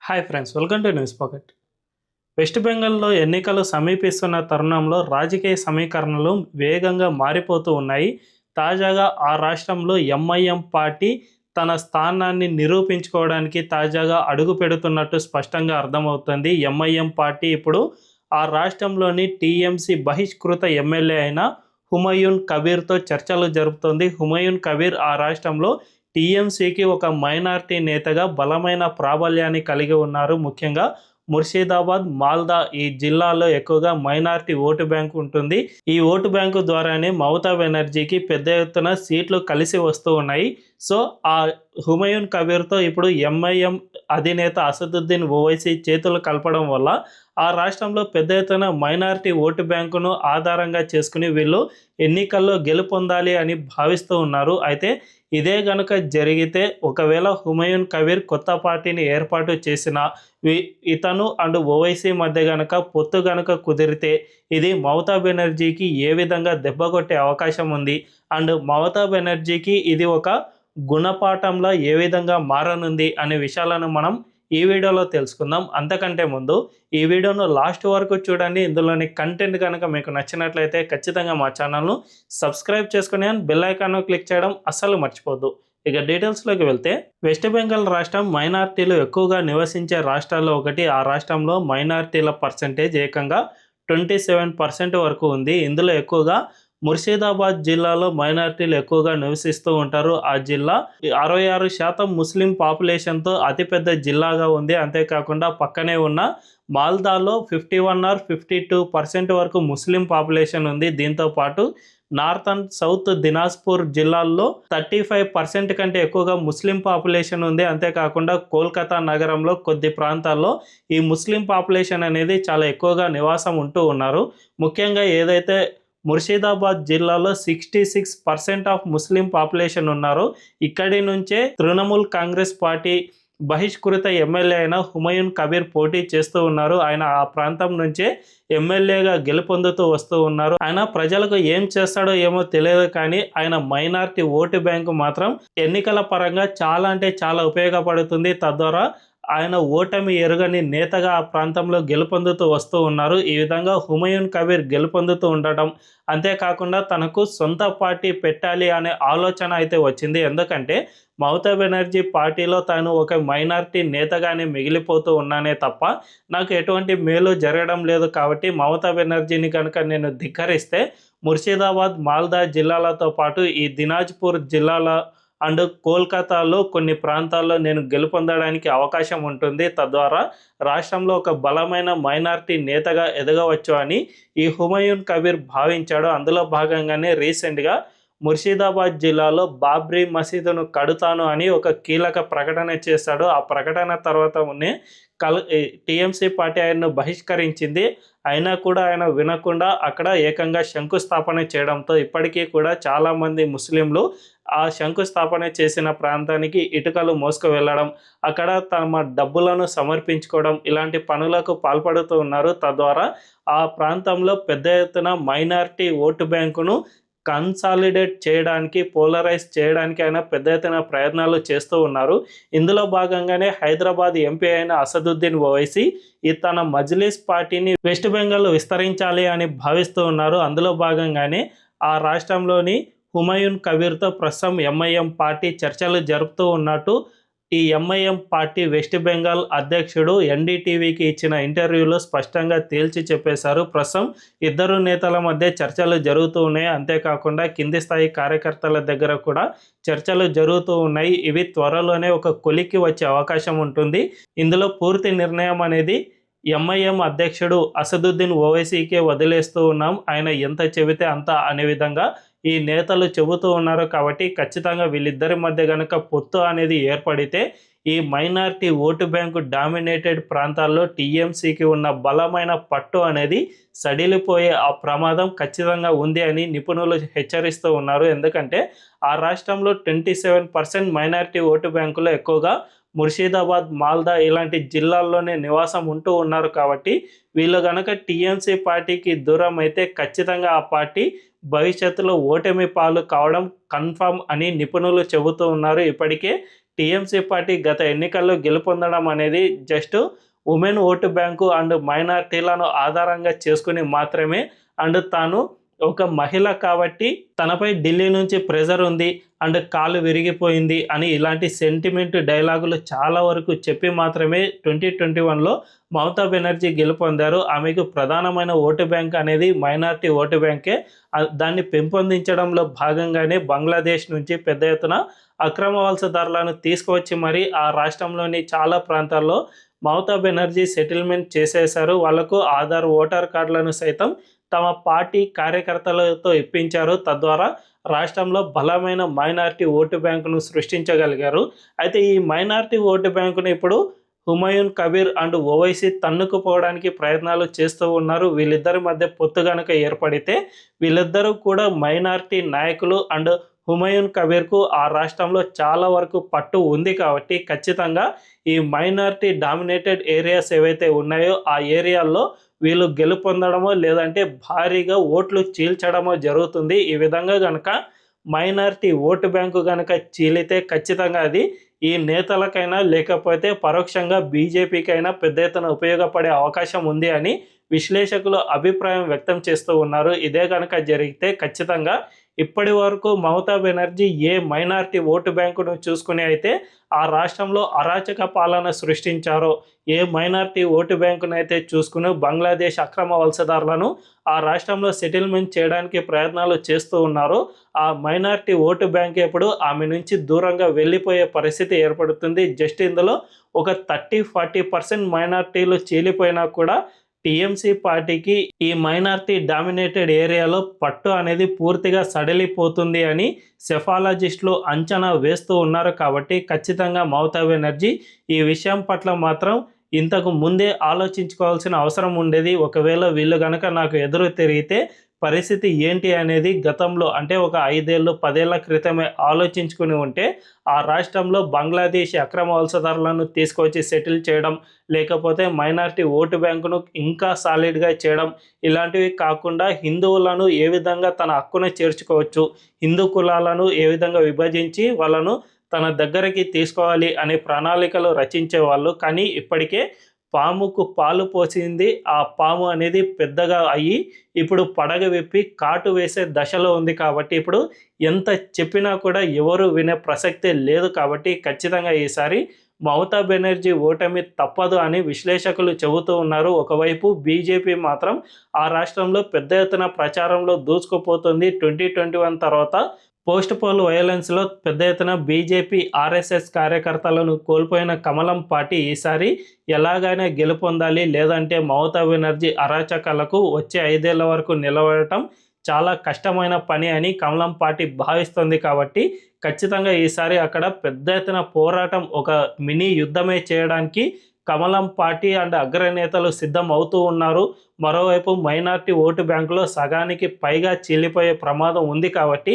Hi friends, welcome to news pocket. West బెంగాల్లో ఎన్నికలు సమీపిస్తున్న తరుణంలో రాజకీయ సమీకరణలు వేగంగా మారిపోతూ ఉన్నాయి. తాజాగా ఆ రాష్ట్రంలో ఎంఐఎం పార్టీ తన స్థానాన్ని నిరూపించుకోవడానికి తాజాగా అడుగు పెడుతున్నట్టు స్పష్టంగా అర్థమవుతుంది. ఎంఐఎం పార్టీ ఇప్పుడు ఆ రాష్ట్రంలోని టీఎంసీ బహిష్కృత ఎమ్మెల్యే అయిన హుమయూన్ కబీర్తో చర్చలు జరుపుతోంది. హుమయూన్ కబీర్ ఆ రాష్ట్రంలో టీఎంసీకి ఒక మైనారిటీ నేతగా బలమైన ప్రాబల్యాన్ని కలిగి ఉన్నారు. ముఖ్యంగా ముర్షిదాబాద్, మాల్దా ఈ జిల్లాల్లో ఎక్కువగా మైనారిటీ ఓటు బ్యాంకు ఉంటుంది. ఈ ఓటు బ్యాంకు ద్వారానే మమతా బెనర్జీకి పెద్ద ఎత్తున సీట్లు కలిసి వస్తూ ఉన్నాయి. సో ఆ హుమయూన్ కబీర్తో ఇప్పుడు ఎంఐఎం అధినేత అసదుద్దీన్ ఓవైసీ చేతులు కలపడం వల్ల ఆ రాష్ట్రంలో పెద్ద ఎత్తున మైనారిటీ ఓటు బ్యాంకును ఆధారంగా చేసుకుని వీళ్ళు ఎన్నికల్లో గెలుపొందాలి అని భావిస్తూ ఉన్నారు. అయితే ఇదే గనుక జరిగితే, ఒకవేళ హుమయూన్ కబీర్ కొత్త పార్టీని ఏర్పాటు చేసిన ఇతను అండ్ ఓవైసీ మధ్య గనక పొత్తు గనక కుదిరితే ఇది మమతా బెనర్జీకి ఏ విధంగా దెబ్బ కొట్టే అవకాశం ఉంది అండ్ మమతా బెనర్జీకి ఇది ఒక గుణపాఠంలా ఏ విధంగా మారనుంది అనే విషయాలను మనం ఈ వీడియోలో తెలుసుకుందాం. అంతకంటే ముందు ఈ వీడియోను లాస్ట్ వరకు చూడండి. ఇందులోని కంటెంట్ కనుక మీకు నచ్చినట్లయితే ఖచ్చితంగా మా ఛానల్ను సబ్స్క్రైబ్ చేసుకుని బెల్ ఐకాన్ను క్లిక్ చేయడం అస్సలు మర్చిపోద్దు. ఇక డీటెయిల్స్లోకి వెళ్తే, వెస్ట్ బెంగాల్ రాష్ట్రం మైనారిటీలు ఎక్కువగా నివసించే రాష్ట్రాల్లో ఒకటి. ఆ రాష్ట్రంలో మైనారిటీల పర్సెంటేజ్ ఏకంగా 27% వరకు ఉంది. ఇందులో ఎక్కువగా ముర్షిదాబాద్ జిల్లాలో మైనారిటీలు ఎక్కువగా నివసిస్తూ ఉంటారు. ఆ జిల్లా 66% ముస్లిం పాపులేషన్తో అతిపెద్ద జిల్లాగా ఉంది. అంతేకాకుండా పక్కనే ఉన్న మాల్దాలో 51 or 52% వరకు ముస్లిం పాపులేషన్ ఉంది. దీంతో పాటు నార్త్ అండ్ సౌత్ దినాజ్పూర్ జిల్లాల్లో 35% కంటే ఎక్కువగా ముస్లిం పాపులేషన్ ఉంది. అంతేకాకుండా కోల్కతా నగరంలో కొద్ది ప్రాంతాల్లో ఈ ముస్లిం పాపులేషన్ అనేది చాలా ఎక్కువగా నివాసం ఉంటూ ఉన్నారు. ముఖ్యంగా ఏదైతే ముర్షిదాబాద్ జిల్లాలో 66% ఆఫ్ ముస్లిం పాపులేషన్ ఉన్నారు. ఇక్కడి నుంచే తృణమూల్ కాంగ్రెస్ పార్టీ బహిష్కృత ఎమ్మెల్యే అయిన హుమయూన్ కబీర్ పోటీ చేస్తూ ఉన్నారు. ఆయన ఆ ప్రాంతం నుంచే ఎమ్మెల్యేగా గెలుపొందుతూ వస్తూ ఉన్నారు. ఆయన ప్రజలకు ఏం చేస్తాడో ఏమో తెలియదు, కానీ ఆయన మైనారిటీ ఓటు బ్యాంకు మాత్రం ఎన్నికల పరంగా చాలా అంటే చాలా ఉపయోగపడుతుంది. తద్వారా ఆయన ఓటమి ఎరుగని నేతగా ఆ ప్రాంతంలో గెలుపొందుతూ వస్తూ ఉన్నారు. ఈ విధంగా హుమయూన్ కబీర్ గెలుపొందుతూ ఉండటం, అంతేకాకుండా తనకు సొంత పార్టీ పెట్టాలి అనే ఆలోచన అయితే వచ్చింది. ఎందుకంటే మమతా బెనర్జీ పార్టీలో తాను ఒక మైనారిటీ నేతగానే మిగిలిపోతూ ఉన్నానే తప్ప నాకు ఎటువంటి మేలు జరగడం లేదు. కాబట్టి మమతా బెనర్జీని కనుక నేను ధిక్కరిస్తే ముర్షిదాబాద్, మాల్దా జిల్లాలతో పాటు ఈ దినాజ్పూర్ జిల్లాల అండ్ కోల్కతాలో కొన్ని ప్రాంతాల్లో నేను గెలుపొందడానికి అవకాశం ఉంటుంది. తద్వారా రాష్ట్రంలో ఒక బలమైన మైనారిటీ నేతగా ఎదగవచ్చు అని ఈ హుమయూన్ కబీర్ భావించాడు. అందులో భాగంగానే రీసెంట్గా ముర్షిదాబాద్ జిల్లాలో బాబ్రీ మసీదును కడుతాను అని ఒక కీలక ప్రకటన చేశాడు. ఆ ప్రకటన తర్వాతనే టీఎంసీ పార్టీ ఆయన్ను బహిష్కరించింది. అయినా కూడా ఆయన వినకుండా అక్కడ ఏకంగా శంకుస్థాపన చేయడంతో ఇప్పటికీ కూడా చాలామంది ముస్లింలు ఆ శంకుస్థాపన చేసిన ప్రాంతానికి ఇటుకలు మోసుకు వెళ్ళడం, అక్కడ తమ డబ్బులను సమర్పించుకోవడం, ఇలాంటి పనులకు పాల్పడుతూ ఉన్నారు. తద్వారా ఆ ప్రాంతంలో పెద్ద ఎత్తున మైనారిటీ ఓటు బ్యాంకును కన్సాలిడేట్ చేయడానికి, పోలరైజ్ చేయడానికి ఆయన పెద్ద ఎత్తున ప్రయత్నాలు చేస్తూ ఉన్నారు. ఇందులో భాగంగానే హైదరాబాద్ ఎంపీ అయిన అసదుద్దీన్ ఓవైసీ తన మజ్లిస్ పార్టీని వెస్ట్ బెంగాల్లో విస్తరించాలి అని భావిస్తూ ఉన్నారు. అందులో భాగంగానే ఆ రాష్ట్రంలోని హుమయూన్ కబీర్తో ప్రస్తుతం ఎంఐఎం పార్టీ చర్చలు జరుపుతూ ఉన్నట్టు ఈ ఎంఐఎం పార్టీ వెస్ట్ బెంగాల్ అధ్యక్షుడు ఎన్డీటీవీకి ఇచ్చిన ఇంటర్వ్యూలో స్పష్టంగా తేల్చి చెప్పేశారు. ప్రస్తుతం ఇద్దరు నేతల మధ్య చర్చలు జరుగుతూ ఉన్నాయి. అంతేకాకుండా కింది స్థాయి కార్యకర్తల దగ్గర కూడా చర్చలు జరుగుతూ ఉన్నాయి. ఇవి త్వరలోనే ఒక కొలిక్కి వచ్చే అవకాశం ఉంటుంది. ఇందులో పూర్తి నిర్ణయం అనేది ఎంఐఎం అధ్యక్షుడు అసదుద్దీన్ ఓవైసీకే వదిలేస్తూ ఉన్నాం. ఆయన ఎంత చెబితే అంత అనే విధంగా ఈ నేతలు చెబుతూ ఉన్నారు. కాబట్టి ఖచ్చితంగా వీళ్ళిద్దరి మధ్య కనుక పొత్తు అనేది ఏర్పడితే ఈ మైనారిటీ ఓటు బ్యాంకు డామినేటెడ్ ప్రాంతాల్లో టీఎంసీకి ఉన్న బలమైన పట్టు అనేది సడిలిపోయే ఆ ప్రమాదం ఖచ్చితంగా ఉంది అని నిపుణులు హెచ్చరిస్తూ ఉన్నారు. ఎందుకంటే ఆ రాష్ట్రంలో 27% మైనారిటీ ఓటు బ్యాంకులో ఎక్కువగా ముర్షిదాబాద్, మాల్దా ఇలాంటి జిల్లాల్లోనే నివాసం ఉంటూ ఉన్నారు. కాబట్టి వీళ్ళు కనుక టీఎంసీ పార్టీకి దూరం అయితే ఖచ్చితంగా ఆ పార్టీ భవిష్యత్తులో ఓటమి పాలు కావడం కన్ఫర్మ్ అని నిపుణులు చెబుతూ ఉన్నారు. ఇప్పటికే టీఎంసీ పార్టీ గత ఎన్నికల్లో గెలుపొందడం అనేది just women vote bank and మైనార్టీలను ఆధారంగా చేసుకుని మాత్రమే, అండ్ తాను ఒక మహిళ కాబట్టి తనపై ఢిల్లీ నుంచి ప్రెజర్ ఉంది అండ్ కాలు విరిగిపోయింది అని ఇలాంటి సెంటిమెంట్ డైలాగులు చాలా వరకు చెప్పి మాత్రమే 2021లో మమతా బెనర్జీ గెలుపొందారు. ఆమెకు ప్రధానమైన ఓటు బ్యాంక్ అనేది మైనారిటీ ఓటు బ్యాంకే. దాన్ని పెంపొందించడంలో భాగంగానే బంగ్లాదేశ్ నుంచి పెద్ద ఎత్తున అక్రమ వలసదారులను తీసుకువచ్చి మరి ఆ రాష్ట్రంలోని చాలా ప్రాంతాల్లో మమతా బెనర్జీ సెటిల్మెంట్ చేసేశారు. వాళ్లకు ఆధార్ ఓటర్ కార్డులను సైతం తమ పార్టీ కార్యకర్తలతో ఇప్పించారు. తద్వారా రాష్ట్రంలో బలమైన మైనారిటీ ఓటు బ్యాంకును సృష్టించగలిగారు. అయితే ఈ మైనారిటీ ఓటు బ్యాంకును ఇప్పుడు హుమాయూన్ కబీర్ అండ్ ఓవైసీ తన్నుకుపోవడానికి ప్రయత్నాలు చేస్తూ ఉన్నారు. వీళ్ళిద్దరి మధ్య పొత్తు గనుక ఏర్పడితే వీళ్ళిద్దరూ కూడా మైనారిటీ నాయకులు అండ్ హుమాయూన్ కబీర్కు ఆ రాష్ట్రంలో చాలా వరకు పట్టు ఉంది కాబట్టి ఖచ్చితంగా ఈ మైనారిటీ డామినేటెడ్ ఏరియాస్ ఏవైతే ఉన్నాయో ఆ ఏరియాల్లో వీళ్ళు గెలుపొందడమో లేదంటే భారీగా ఓట్లు చీల్చడమో జరుగుతుంది. ఈ విధంగా కనుక మైనారిటీ ఓటు బ్యాంకు కనుక చీలితే ఖచ్చితంగా అది ఈ నేతలకైనా లేకపోతే పరోక్షంగా బీజేపీకైనా పెద్ద ఎత్తున ఉపయోగపడే అవకాశం ఉంది అని విశ్లేషకులు అభిప్రాయం వ్యక్తం చేస్తూ ఉన్నారు. ఇదే కనుక జరిగితే ఖచ్చితంగా ఇప్పటి వరకు మమతా బెనర్జీ ఏ మైనారిటీ ఓటు బ్యాంకును చూసుకుని అయితే ఆ రాష్ట్రంలో అరాచక పాలన సృష్టించారో, ఏ మైనారిటీ ఓటు బ్యాంకును అయితే చూసుకుని బంగ్లాదేశ్ అక్రమ వలసదారులను ఆ రాష్ట్రంలో సెటిల్మెంట్ చేయడానికి ప్రయత్నాలు చేస్తూ ఉన్నారో ఆ మైనారిటీ ఓటు బ్యాంక్ ఎప్పుడు ఆమె నుంచి దూరంగా వెళ్ళిపోయే పరిస్థితి ఏర్పడుతుంది. జస్ట్ ఇందులో ఒక 30-40% మైనారిటీలు చీలిపోయినా కూడా టీఎంసీ పార్టీకి ఈ మైనారిటీ డామినేటెడ్ ఏరియాలో పట్టు అనేది పూర్తిగా సడలిపోతుంది అని సెఫాలజిస్టులు అంచనా వేస్తూ ఉన్నారు. కాబట్టి ఖచ్చితంగా మమతా బెనర్జీ ఈ విషయం పట్ల మాత్రం ఇంతకు ముందే ఆలోచించుకోవాల్సిన అవసరం ఉండేది. ఒకవేళ వీళ్ళు కనుక నాకు ఎదురు తిరిగితే పరిస్థితి ఏంటి అనేది గతంలో అంటే ఒక 5 ఏళ్ళు 10 ఏళ్ల క్రితమే ఆలోచించుకుని ఉంటే ఆ రాష్ట్రంలో బంగ్లాదేశ్ అక్రమ వలసదారులను తీసుకొచ్చి సెటిల్ చేయడం, లేకపోతే మైనారిటీ ఓటు బ్యాంకును ఇంకా సాలిడ్గా చేయడం, ఇలాంటివి కాకుండా హిందువులను ఏ విధంగా తన హక్కును చేర్చుకోవచ్చు, హిందూ కులాలను ఏ విధంగా విభజించి వాళ్ళను తన దగ్గరికి తీసుకోవాలి అనే ప్రణాళికలు రచించేవాళ్ళు. కానీ ఇప్పటికే పాముకు పాలు పోసింది ఆ పాము అనేది పెద్దగా అయ్యి ఇప్పుడు పడగ విప్పి కాటు వేసే దశలో ఉంది. కాబట్టి ఇప్పుడు ఎంత చెప్పినా కూడా ఎవరు వినే ప్రసక్తే లేదు. కాబట్టి ఖచ్చితంగా ఈసారి మమతా బెనర్జీ ఓటమి తప్పదు అని విశ్లేషకులు చెబుతూ ఉన్నారు. ఒకవైపు బీజేపీ మాత్రం ఆ రాష్ట్రంలో పెద్ద ఎత్తున ప్రచారంలో దూసుకుపోతుంది. 2021 తర్వాత పోస్ట్ పోల్ వైలెన్స్లో పెద్ద ఎత్తున బీజేపీ ఆర్ఎస్ఎస్ కార్యకర్తలను కోల్పోయిన కమలం పార్టీ ఈసారి ఎలాగైనా గెలుపొందాలి, లేదంటే మమతా బెనర్జీ అరాచకాలకు వచ్చే 5 ఏళ్ల వరకు నిలబడటం చాలా కష్టమైన పని అని కమలం పార్టీ భావిస్తుంది. కాబట్టి ఖచ్చితంగా ఈసారి అక్కడ పెద్ద ఎత్తున పోరాటం ఒక మినీ యుద్ధమే చేయడానికి కమలం పార్టీ అండ్ అగ్రనేతలు సిద్ధం అవుతూ ఉన్నారు. మరోవైపు మైనారిటీ ఓటు బ్యాంకులో సగానికి పైగా చీలిపోయే ప్రమాదం ఉంది. కాబట్టి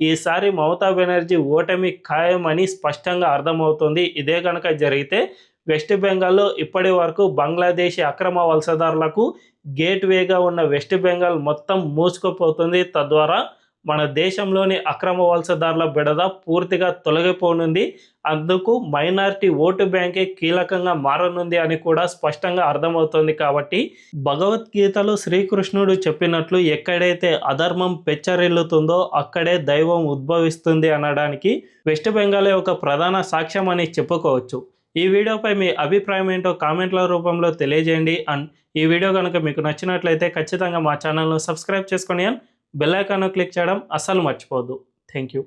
ఈసారి మమతా బెనర్జీ ఓటమి ఖాయమని స్పష్టంగా అర్థమవుతుంది. ఇదే కనుక జరిగితే వెస్ట్ బెంగాల్లో ఇప్పటి వరకు బంగ్లాదేశీ అక్రమ వలసదారులకు గేట్వేగా ఉన్న వెస్ట్ బెంగాల్ మొత్తం మూసుకుపోతుంది. తద్వారా మన దేశంలోని అక్రమ వలసదారుల బెడద పూర్తిగా తొలగిపోనుంది. అందుకు మైనారిటీ ఓటు బ్యాంకే కీలకంగా మారనుంది అని కూడా స్పష్టంగా అర్థమవుతుంది. కాబట్టి భగవద్గీతలో శ్రీకృష్ణుడు చెప్పినట్లు ఎక్కడైతే అధర్మం పెచ్చరిల్లుతుందో అక్కడే దైవం ఉద్భవిస్తుంది అనడానికి వెస్ట్ బెంగాలే ఒక ప్రధాన సాక్ష్యం అని చెప్పుకోవచ్చు. ఈ వీడియోపై మీ అభిప్రాయం ఏంటో కామెంట్ల రూపంలో తెలియజేయండి. అండ్ ఈ వీడియో కనుక మీకు నచ్చినట్లయితే ఖచ్చితంగా మా ఛానల్ను సబ్స్క్రైబ్ చేసుకొని బెల్ ఐకాన్ను క్లిక్ చేయడం అస్సలు మర్చిపోవద్దు. Thank you.